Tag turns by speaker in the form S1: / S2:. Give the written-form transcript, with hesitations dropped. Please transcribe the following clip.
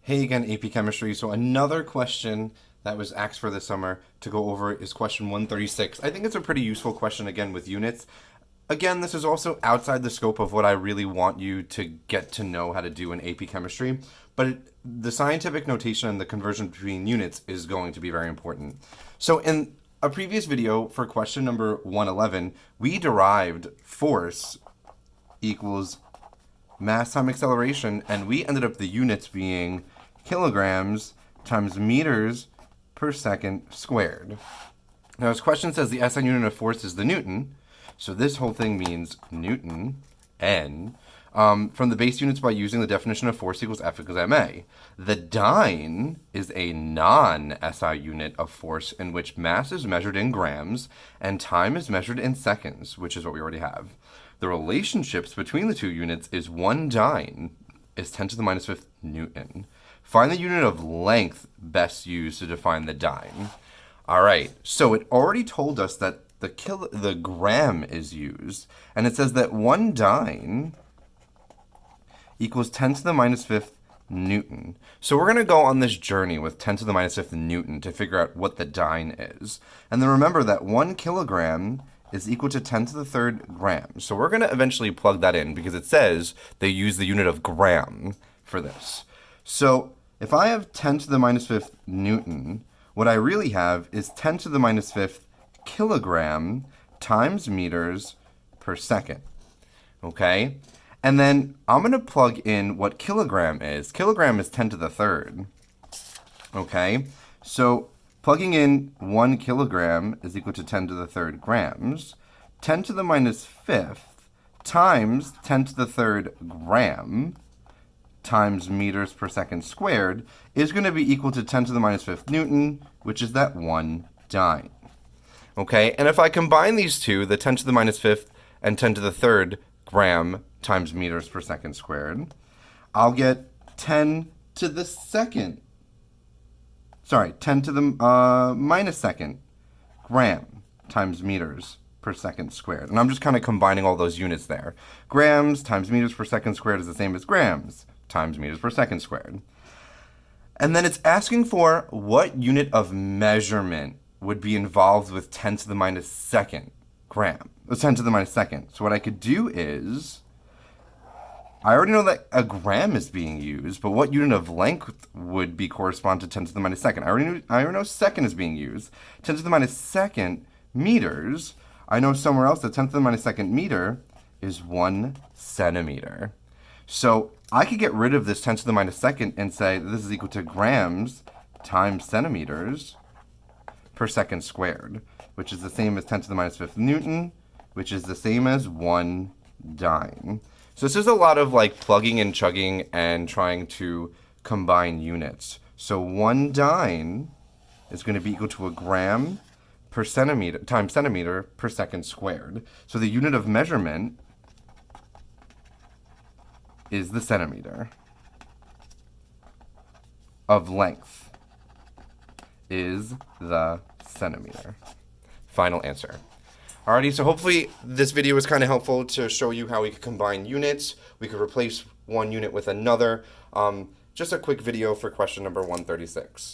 S1: Hey again, AP Chemistry. So another question that was asked for this summer to go over is question 136. I think it's a pretty useful question again with units. Again, this is also outside the scope of what I really want you to get to know how to do in AP Chemistry, but the scientific notation and the conversion between units is going to be very important. So in a previous video for question number 111, we derived force equals mass time acceleration, and we ended up the units being kilograms times meters per second squared. Now, this question says the SI unit of force is the Newton, so this whole thing means Newton, N, from the base units by using the definition of force equals F equals ma. The dyne is a non-SI unit of force in which mass is measured in grams and time is measured in seconds, which is what we already have. The relationships between the two units is 1 dyne is 10 to the minus fifth Newton. Find the unit of length best used to define the dyne. All right, so it already told us that the gram is used, and it says that 1 dyne equals 10 to the minus fifth Newton. So we're going to go on this journey with 10 to the minus fifth Newton to figure out what the dyne is. And then remember that 1 kilogram is equal to 10 to the third grams. So we're going to eventually plug that in because it says they use the unit of gram for this. So if I have 10 to the minus fifth Newton, what I really have is 10 to the minus fifth kilogram times meters per second. Okay? And then I'm going to plug in what kilogram is. Kilogram is 10 to the third. Okay? So plugging in 1 kilogram is equal to 10 to the third grams. 10 to the minus fifth times 10 to the third gram times meters per second squared is going to be equal to 10 to the minus fifth Newton, which is that 1 dyne. Okay, and if I combine these two, the 10 to the minus fifth and 10 to the third gram times meters per second squared, I'll get 10 to the second, 10 to the minus second gram times meters per second squared. And I'm just kind of combining all those units there. Grams times meters per second squared is the same as grams times meters per second squared. And then it's asking for what unit of measurement would be involved with 10 to the minus second gram, 10 to the minus second. So what I could do is, I already know that a gram is being used, but what unit of length would be correspond to 10 to the minus second? I already know second is being used. 10 to the minus second meters, I know somewhere else that 10 to the minus second meter is 1 centimeter. So I could get rid of this 10 to the minus second and say that this is equal to grams times centimeters per second squared, which is the same as 10 to the minus fifth Newton, which is the same as 1 dyne. So this is a lot of like plugging and chugging and trying to combine units. So 1 dyne is going to be equal to a gram per centimeter times centimeter per second squared. So the unit of measurement is the centimeter. Of length is the centimeter. Final answer. Alrighty, so hopefully this video was kind of helpful to show you how we could combine units. We could replace one unit with another. Just a quick video for question number 136.